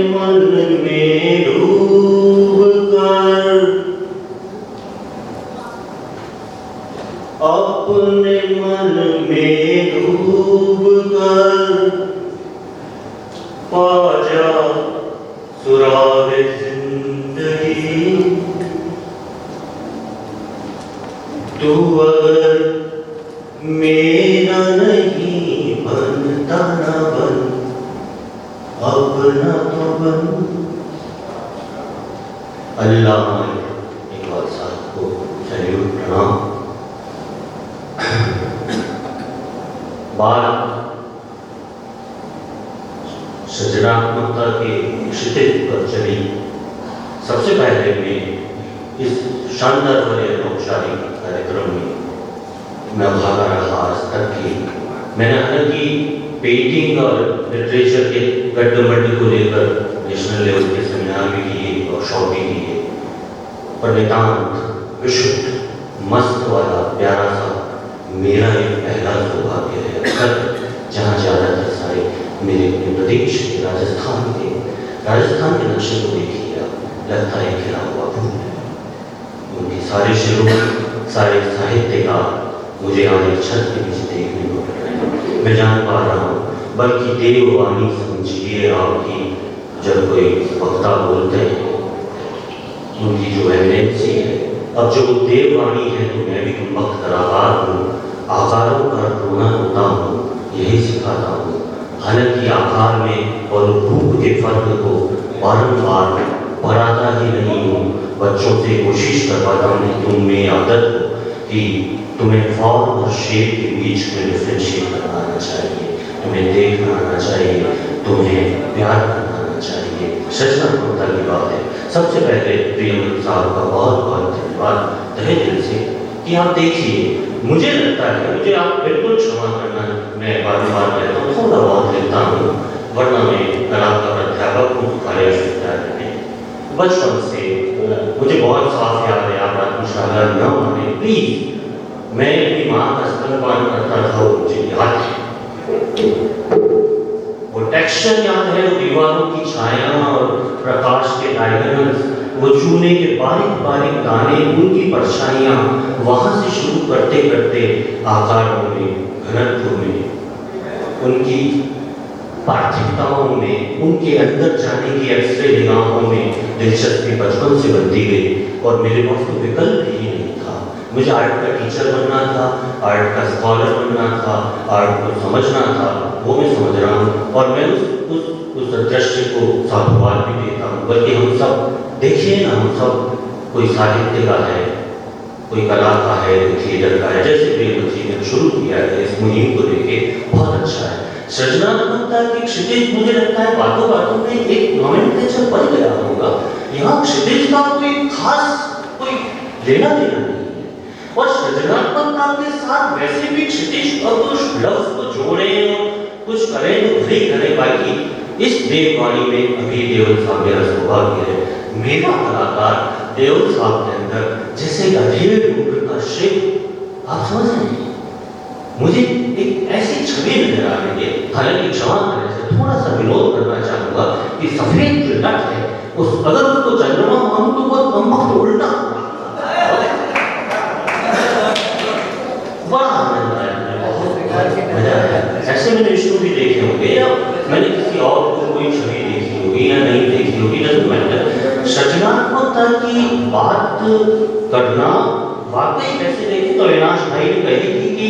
मन में डूब कर, अपने मन में डूब कर, पा जा सुराग जिंदगी। तू अगर मेरा नहीं बनता न बन, अपना तो बन। अल्लाह इकबाल साहब को सैल्यूट, प्रणाम। बात सृजनात्मकता के क्षितिज पर चली। सबसे पहले मैं इस शानदार वाले औपचारिक कार्यक्रम में मैं भागा रहा आज तक की। मैंने हालांकि पेंटिंग और लिटरेचर के गड्ढे को लेकर नेशनल लेवल के सेमिनार भी किए और शॉप भी किए, पर नितांत विशुद्ध मस्त वाला प्यारा सा मेरा ये पहला सौभाग्य है जहाँ ज़्यादातर सारे मेरे प्रदेश के राजस्थान के नक्शे को देखिए आप, लगता है खिला हुआ फूल है। उनके सारे शेरों, सारे साहित्यकार मुझे आज एक छत के नीचे देखने को मिल रहे हैं। मैं जान पा रहा हूँ, बल्कि देववाणी समझिए आपकी, जब कोई वक्ता बोलते हैं उनकी जो एविडेंसी है, अब जो देववाणी है तो मैं भी उन वक्त कलाकार हूँ, आकारों का रोना होता हूँ, यही सिखाता हूँ। हालांकि आकार में और रूप के फर्क को बारंबार पढ़ाता ही नहीं हूँ, बच्चों से कोशिश करवाता हूँ कि तुम में आदत हो कि तुम्हें फॉर्म और शेप के बीच में डिफ्रेंशिएट करना आना चाहिए, तुम्हें देखना आना चाहिए, तुम्हें प्यार करना आना चाहिए। सृजनात्मकता की बात है। सबसे पहले प्रियंवद साहब का बहुत बहुत धन्यवाद तहे दिल से कि आप देखिए, मुझे लगता है, मुझे आप बिल्कुल क्षमा करना, मैं बार-बार कहता हूँ, थोड़ा बहुत लिखता हूँ, वरना मैं कला का अध्यापक हूँ कॉलेज विद्यालय में। बचपन से मुझे बहुत साफ याद है, आप आत्मशाला न माने प्लीज, मैं अपनी माँ का स्तनपान करता था, वो मुझे याद है। वो टेक्सचर याद है, वो दीवारों की छाया और प्रकाश के डायगोनल्स, वो चूने के बारीक बारीक दाने, उनकी परछाइयाँ, वहाँ से शुरू करते करते आकारों में, घनत्व में, उनकी पार्थिवताओं में, उनके अंदर जाने की एक्सरे निगाहों में दिलचस्पी बचपन से बनती गई। और मेरे पास कोई विकल्प ही नहीं था। मुझे आर्ट का टीचर बनना था, आर्ट का स्कॉलर बनना था, आर्ट को समझना था, वो मैं समझ रहा हूँ। और मैं उस दृश्य को साधुवाद भी देता हूँ। बल्कि हम सब देखिए ना, हम सब कोई साहित्य का है, कोई कला का है, कोई थिएटर का है, जैसे प्रियंवद जी ने शुरू किया है इस मुहिम को लेके, बहुत अच्छा है। सृजनात्मकता की क्षितिज मुझे लगता है बातों बातों में एक नॉमेनक्लेचर बन गया होगा। यहाँ क्षितिज का कोई खास कोई लेना देना नहीं है। और सृजनात्मकता के साथ वैसे भी क्षितिज और कुछ लफ्ज को जोड़ें और कुछ करें तो भले करें। बाकी इस देववाणी में अभी देवल साहब मेरा सौभाग्य है, मेरा कलाकार देवल साहब के अंदर जैसे अधेड़ उम्र का शिव, आप समझ रहे हैं, मुझे एक ऐसी छवि नजर आ रही है। हालांकि क्षमा करने से थोड़ा सा विनोद करना चाहूंगा कि सफेद जो लट है, उस अगर उसको चंद्रमा मानूं तो बहुत कम वक्त उल्टा बड़ा आनंद आया, बहुत मजा आया। ऐसे मैंने विष्णु भी देखे होंगे या मैंने किसी और को कोई छवि देखी होगी या नहीं देखी होगी, डजंट मैटर। सृजनात्मकता की बात करना वाकई वैसे देखें तो अविनाश भाई ने कही थी कि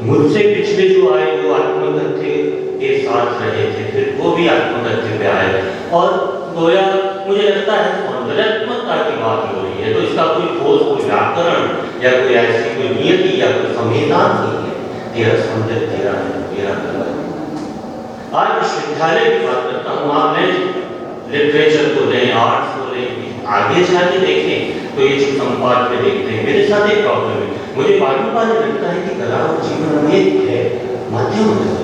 मुझसे पिछले जो आए वो आत्मकथ्य के साथ रहे थे, फिर वो भी आत्मकथ्य पे आए और गोया मुझे लगता है सौंदर्यात्मकता की बात हो रही है, तो इसका कोई ठोस कोई व्याकरण या कोई ऐसी कोई नियति या कोई संहिता नहीं है। तेरा सौंदर्य तेरा है, मेरा कला। आज विश्वविद्यालय की बात करता हूँ, आपने लिटरेचर को लें, आर्ट्स को लें, आगे जाके देखें तो ये जो संपाद में देखते हैं, मेरे साथ एक प्रॉब्लम है, मुझे बार लगता है कि कला और जीवन में है माध्यम है,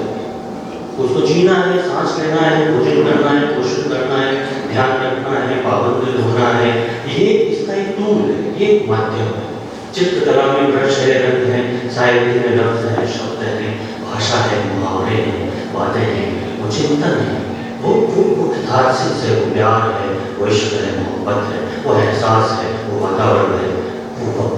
उसको जीना है, सांस लेना है, भोजन करना है, पोषण करना है, ध्यान रखना है, पाबंद होना है, ये इसका एक टूल है, ये एक माध्यम है। चित्रकला में ब्रश है, रंग है, साहित्य में लफ्ज है, शब्द है, भाषा है, मुहावरे हैं, बातें हैं, वो चिंतन है, वो कैथारसिस है, वो प्यार है, वो इश्क है, मोहब्बत है, वो एहसास है, वो वातावरण है,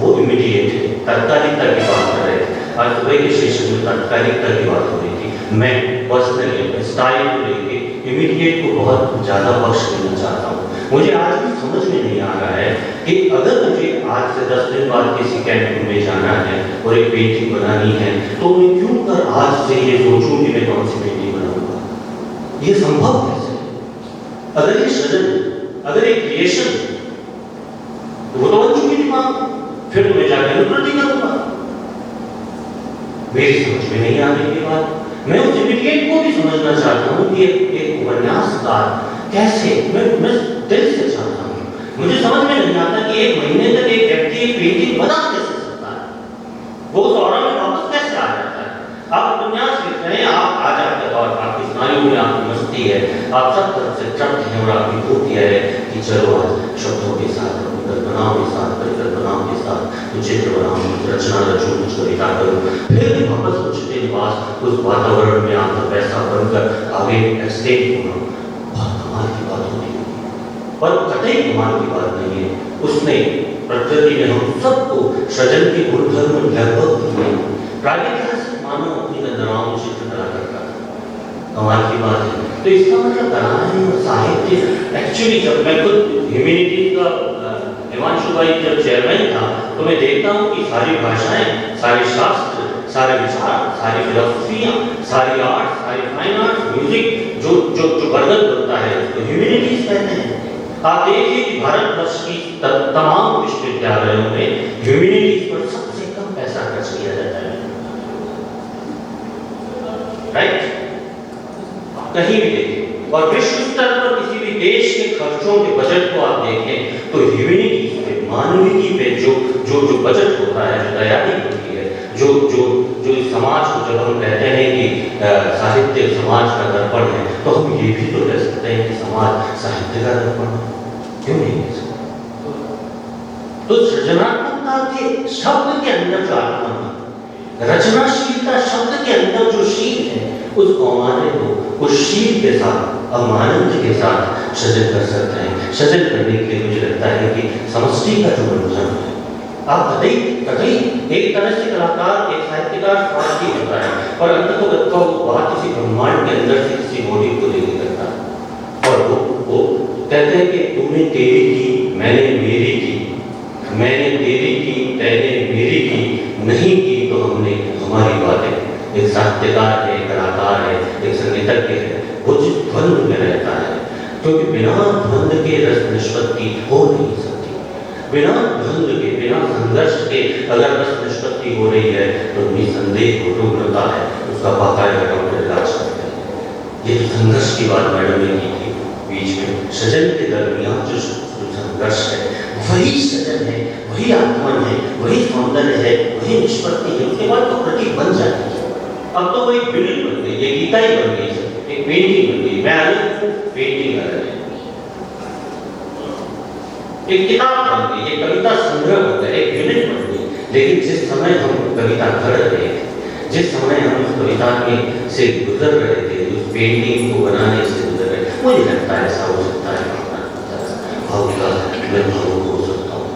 वो इमीडिएट है। तात्कालिकता की बात कर रहे थे आज सुबह के सेशन में, तात्कालिकता की बात हो रही थी। मैं पर्सनली अपने स्टाइल को लेके इमीडिएट को बहुत ज़्यादा बख्श देना चाहता हूँ। मुझे आज भी समझ में नहीं आ रहा है कि अगर मुझे आज से 10 दिन बाद किसी कैंप में जाना है और एक पेंटिंग बनानी है, तो मैं क्यों कर आज से ये सोचूं कि मैं कौन सी पेंटिंग बनाऊंगा। ये संभव कैसे? अगर ये सृजन, अगर एक क्रिएशन, तो वो तो बन चुकी दिमाग, फिर तो मैं जाकर अनुकृति करूंगा। मेरी समझ में नहीं आ रही ये बात। मैं उस इमीडिएट को भी समझना चाहता हूँ कि एक उपन्यासकार कैसे, मैं दिल से चाहता हूँ। मुझे समझ में नहीं आता कि एक महीने तक एक व्यक्ति एक पेंटिंग बना कैसे सकता है, वो उस ऑरा में वापस कैसे आ जाता है। आप उपन्यास लिख रहे हैं, आप आ जाते हैं और आपकी स्नायु में आपकी मस्ती है, आप सब तरफ से ट्रक हैं और आपकी भूख है कि चलो आज शब्दों के साथ, कल्पनाओं के साथ, परिकल्पनाओं के साथ कुछ चित्र बनाऊं, कुछ रचना रचूं, कुछ कविता करूं, फिर वापस उस पास उस वातावरण में आकर वैसा बनकर आगे एक्सटेंड होना बहुत कमाल की बात होती है। पर कतई कमाल की बात नहीं है। उसने प्रकृति ने हम सबको सृजन के गुणधर्म लगभग दिए। प्रागैतिहासिक मानव अपनी रचनाओं में चित्रकला करता है, कमाल की बात है। तो इसका मतलब कलाएं और साहित्य, एक्चुअली जब मैं खुद ह्यूमैनिटीज का हिमांशु भाई जब चेयरमैन था, तो मैं देखता हूँ कि सारी भाषाएं, सारे शास्त्र, सारे विचार, सारी फिलोसफियाँ, सारी आर्ट, सारी फाइन आर्ट, म्यूजिक जो जो जो वर्णन करता है उसको ह्यूमैनिटीज कहते हैं। आप देखिए कि भारतवर्ष की तमाम विश्वविद्यालयों में ह्यूमैनिटीज पर सबसे कम पैसा खर्च किया जाता है, राइट? कहीं भी देखिए, और विश्व स्तर पर किसी भी देश के खर्चों के बजट को आप देखें तो ह्यूमैनिटीज पे, मानविकी पे जो जो जो बजट होता है, जो तैयारी होती है, जो जो जो समाज को, जब हम कहते हैं कि साहित्य समाज का दर्पण है, तो हम ये भी तो कह सकते हैं कि समाज साहित्य का दर्पण है, क्यों नहीं कह सकते? तो सृजनात्मकता के शब्द के अंदर जो आत्मा है, रचनाशीलता शब्द के अंदर जो शील है, उस कौमारे को उस शील के साथ, अमानंद के साथ सृजन कर सकते हैं। सृजन करने के लिए मुझे लगता है कि समष्टि का जो गुणधर्म है, आप कतई कतई एक तरह से कलाकार, एक साहित्यकार स्वार्थी होता है और अंततः वो बात किसी ब्रह्मांड के अंदर से किसी मोटिव को लेकर करता है। और वो कहते हैं कि तुमने तेरी की, मैंने मेरी की, मैंने तेरी की, तैने मेरी की, नहीं की तो हमने हमारी बातें। एक साहित्यकार है, एक कलाकार है, एक संगीतज्ञ है, वो जिस द्वंद्व में रहता है, क्योंकि बिना द्वंद्व के रस निष्पत्ति हो नहीं सकती। बिना द्वंद्व के, बिना संघर्ष के अगर रस निष्पत्ति हो रही है तो निसंदेह वो रुग्णता है, उसका बाकायदा डॉक्टर इलाज करते हैं। ये संघर्ष की बात मैडम ने की थी बीच में, सृजन के दरमियान जो संघर्ष है वही सृजन है, वही आत्मन है, वही सौंदर्य है, वही निष्पत्ति है। उसके बाद तो प्रतीक बन जाती है। अब तो वो एक बिल्डिंग बन गई, एक गीता ही बन गई, एक पेंटिंग बन गई। मैं अलग हूँ, पेंटिंग अलग है। एक किताब बन गई, एक कविता संग्रह बन गया, एक यूनिट बन गई। लेकिन जिस समय हम कविता कर रहे थे, जिस समय हम उस कविता में से गुजर रहे थे, उस पेंटिंग को बनाने से गुजर रहे, मुझे लगता है ऐसा हो सकता है भावुकता, मैं भावुक हो सकता हूँ,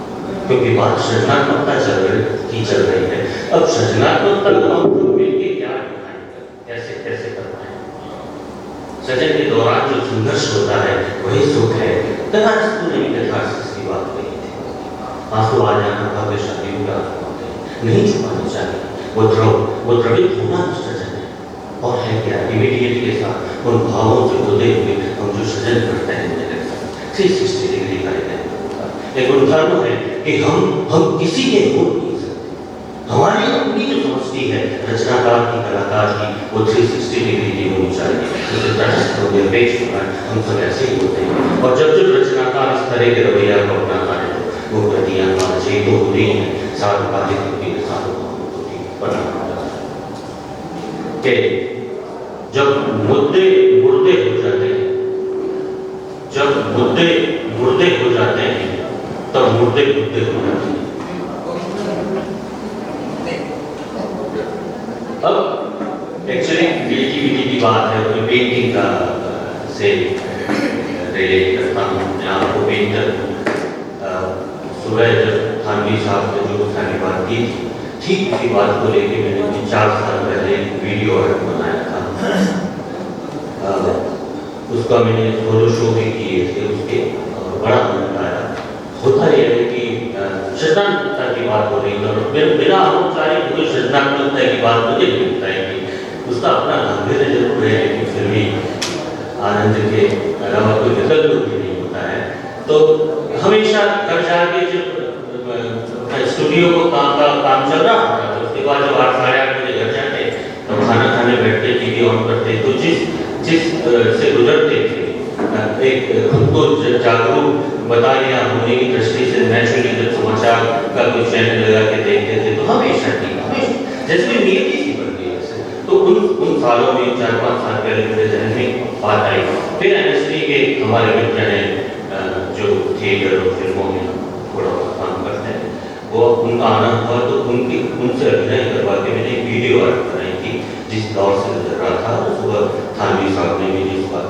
क्योंकि बात सृजनात्मकता चल रही है। अब सृजनात्मकता को हम लोग मिलकर क्या कैसे कैसे कर पाएंगे? सृजन के दौरान जो संघर्ष होता है वही सुख है। कैथारसिस की बात कही थी, आंसू आ जाना भव्य शादियों का नहीं छुपाने चाहिए। वो द्रवित होना सृजन है, और है क्या? इमीडिएट के साथ उन भावों से जुड़े हुए हम जो सृजन करते हैं 360 डिग्री का एक गुणधर्म है कि हम किसी के हो नहीं सकते। हमारी अपनी जो समझती है रचनाकार की, कलाकार की, वो 360 डिग्री की होनी चाहिए। जैसे तटस्थ हो गया, पेश हो रहा है, हम सब ऐसे ही होते हैं। और जब रचनाकार इस तरह के रवैया को अपनाता है तो वो प्रतियां चेत हो रही हैं, सार्वकालिक होती है, सार्वभौमिक होती है, बनाना कि जब मुद्दे मुर्दे हो जाते हैं, जब मुद्दे मुर्दे हो जाते हैं तब मुद्दे मुद्दे हो जाते हैं। अब एक्चुअली क्रिएटिविटी की बात है, तो पेंटिंग का से रिलेट करता हूँ, अपने आप को पेंटर हूँ। सुबह जब थानवी साहब ने जो सारी बात की थी, ठीक उसी बात को लेके मैंने 4 साल पहले एक वीडियो आर्ट बनाया था। उसका मैंने सोलो शो भी किए थे उसके, बड़ा आनंद आया। होता यह है कि सृजनात्मकता की बात हो रही है और बिना औपचारिक कोई सृजनात्मकता की बात मुझे नहीं लगता है कि उसका अपना गांधीर्य जरूर है, लेकिन फिर भी आनंद के अलावा कोई विकल्प भी नहीं होता है। तो हमेशा घर जाके जब स्टूडियो को काम चल रहा था, तो उसके बाद जब 8 साढ़े 8 बजे घर जाते तो खाना खाने बैठते, टीवी ऑन करते, तो जिस से गुजरते थे एक उनको जागरूक बता लिया होने की दृष्टि से नेचुरली जब समाचार का कोई चैनल लगा के देखते थे तो हमेशा जैसे कोई नियति सी बन गई ऐसे। तो उन सालों में 4-5 साल पहले मेरे जहन में बात आई। फिर एमएसटी के हमारे मित्र हैं जो थिएटर और फिल्मों में थोड़ा काम करते हैं, वो उनका आना हुआ तो उनसे अभिनय करवा के मैंने एक वीडियो आर्ट बनाई थी जिस दौर से गुजर रहा था। सुबह थानवी साहब ने भी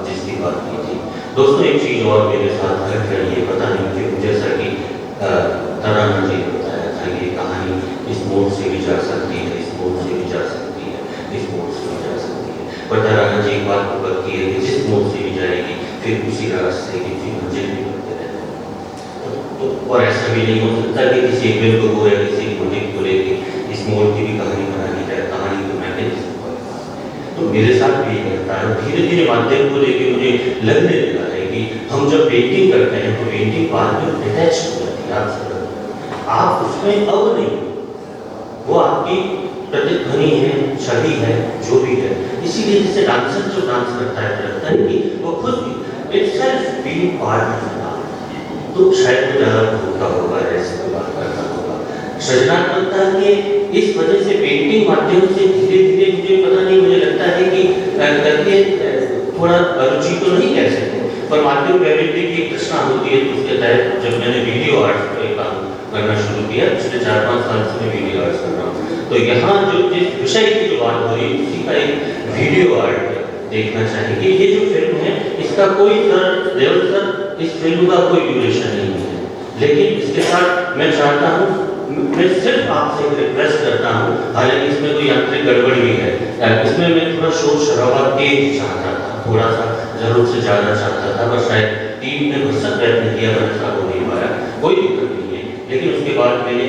जिसकी बात की थी। दोस्तों एक चीज़ और मेरे साथ घट रही है, पता नहीं क्यों, जैसा कि तराना जी ने बताया था कि कहानी इस मोड़ से भी जा सकती है, इस मोड़ से भी जा सकती है, इस मोड़ से भी जा सकती है, पर तराना जी एक बात को करती है कि जिस मोड़ से भी जाएगी फिर उसी रास्ते की फिर मंजिल भी करते रहते हैं। तो और ऐसा भी नहीं हो सकता कि किसी एक फिल्म को या किसी प्रोजेक्ट को लेकर इस मोड़ की भी कहानी बनानी जाए, कहानी तो मैंने। तो मेरे साथ भी करता है, धीरे धीरे माध्यम को लेकर मुझे लगने लगा है कि हम जब पेंटिंग करते हैं तो पेंटिंग बाद में अटैच हो जाती है आपसे, आप उसमें अब नहीं, वो आपकी प्रतिध्वनि है, छवि है, जो भी है। इसीलिए जैसे डांसर जो डांस करता है लगता है कि वो खुद itself being part of the art. तो शायद वो ज़्यादा होता होगा, ऐसे कोई बात करता होगा। सृजनात्मकता के इस वजह से पेंटिंग माध्यम से धीरे धीरे मुझे पता नहीं, मुझे लगता है कि करके थोड़ा रुचि तो नहीं कह सकते, पर माध्यम वैविध्य की रचना होती है। तो उसके तहत जब मैंने वीडियो आर्ट पे काम करना शुरू किया, पिछले 4-5 साल से मैं वीडियो आर्ट कर रहा हूँ, तो यहाँ जो जिस विषय की जो बात हो रही है उसी का एक वीडियो आर्ट देखना चाहेंगे। ये जो फिल्म है इसका कोई सर इस फिल्म का कोई ड्यूरेशन नहीं है, लेकिन इसके साथ मैं चाहता हूँ, मैं सिर्फ आपसे एक रिक्वेस्ट करता हूँ, हालांकि इसमें कोई यांत्रिक गड़बड़ भी है, इसमें मैं थोड़ा शोर शराबा तेज चाहता था, थोड़ा सा जरूर से ज़्यादा चाहता था, पर शायद टीम ने भरसक प्रयत्न किया, पर ऐसा हो नहीं पाया। कोई दिक्कत नहीं है, लेकिन उसके बाद मैंने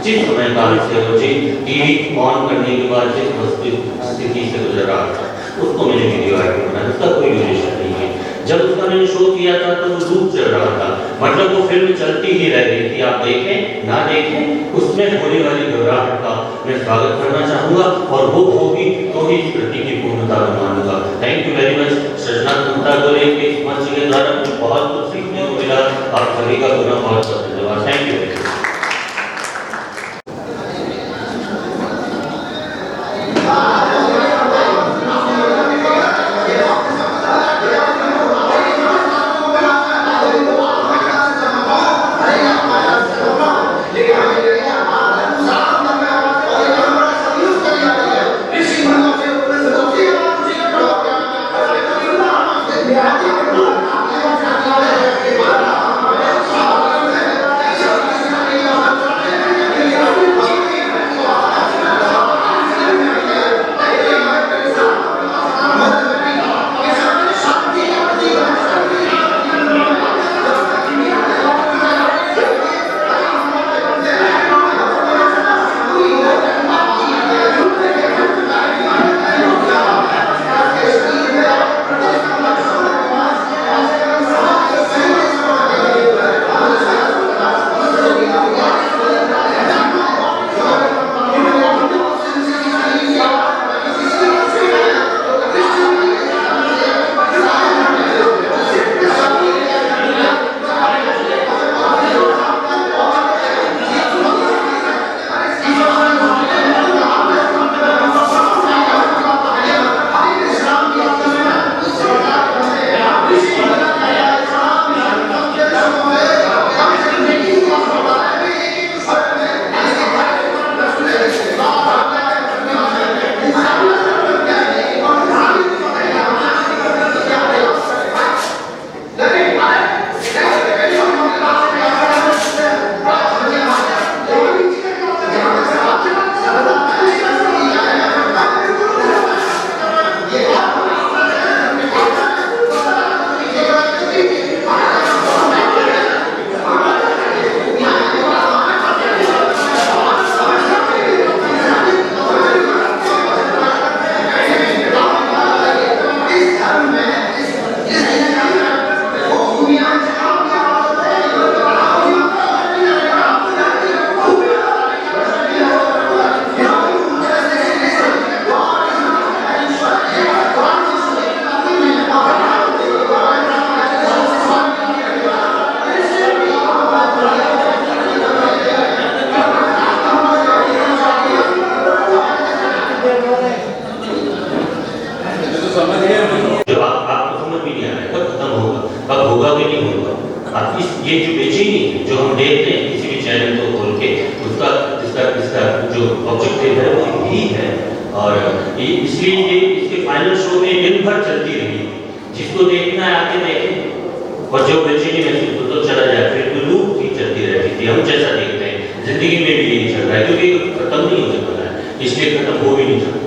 जिस समय काल से और जिस टीवी ऑन करने के बाद जिस स्थिति से गुजर रहा था उसको मैंने वीडियो आर्ट बनाया, उसका कोई ड्यूरेशन नहीं है। जब उसका मैंने शो किया था तो वो लूप चल रहा था, मतलब वो फिल्म चलती ही रह रही थी, आप देखें ना देखें उसमें होने वाली घबराहट का मैं स्वागत करना चाहूँगा, और वो होगी तो ही इस कृति की पूर्णता मानूंगा। Thank you very much. सृजनात्मकता को लेकर इस मंच के द्वारा मुझे बहुत कुछ सीखने को मिला। आप सभी का पुनः बहुत बहुत धन्यवाद। Thank you very much. अब ये जो बेचैनी है जो हम देखते हैं किसी भी चैनल को खोल के उसका इसका जो ऑब्जेक्टिव है वो यही है। और इसलिए ये इसके फाइनल शो में दिन भर चलती रही। जिसको देखना है आके देखें और जो बेचैनी महसूस हो तो चला जाए, फिर तो लूप ही चलती रहती थी। हम जैसा देखते हैं जिंदगी में भी यही चल रहा है, क्योंकि खत्म नहीं हो सकता है, इसलिए खत्म हो भी नहीं सकता।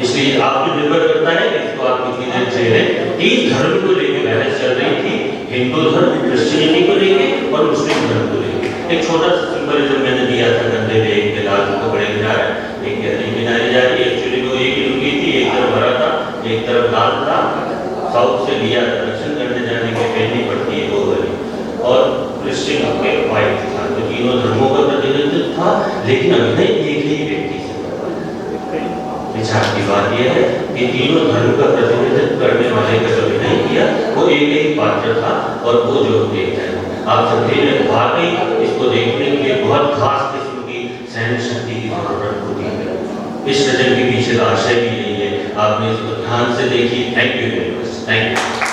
इसलिए आप पे निर्भर करता है इसको आप कितनी देर से है। 3 धर्म को लेकर बहस चल रही थी, हिंदू धर्म, क्रिश्चियनिटी को लेकर और मुस्लिम धर्म को लेकर। एक छोटा सा सिंबलिज्म मैंने दिया था कंधे पे, एक के लाल कपड़े गिरा है, एक के नहीं गिनाई जा रही। एक्चुअली वो एक ही लुंगी थी, एक तरफ हरा था एक तरफ लाल था। साउथ से लिया था, दर्शन करने जाने के पहननी पड़ती है वो वाली, और क्रिश्चियन के व्हाइट था। तो तीनों धर्मों का प्रतिनिधित्व था, लेकिन अभिनय एक ही व्यक्ति से। विचार की बात यह है कि तीनों धर्म का प्रतिनिधित्व करने वाले का जो अभिनय किया वो एक ही पात्र था, और वो जो देखते हैं आप सभी ने वाकई इसको देखने के लिए बहुत खास किस्म की सहन शक्ति की जरूरत होती है। इस रचन के पीछे का आशय भी यही है, आपने इसको ध्यान से देखी। Thank you very much. Thank you.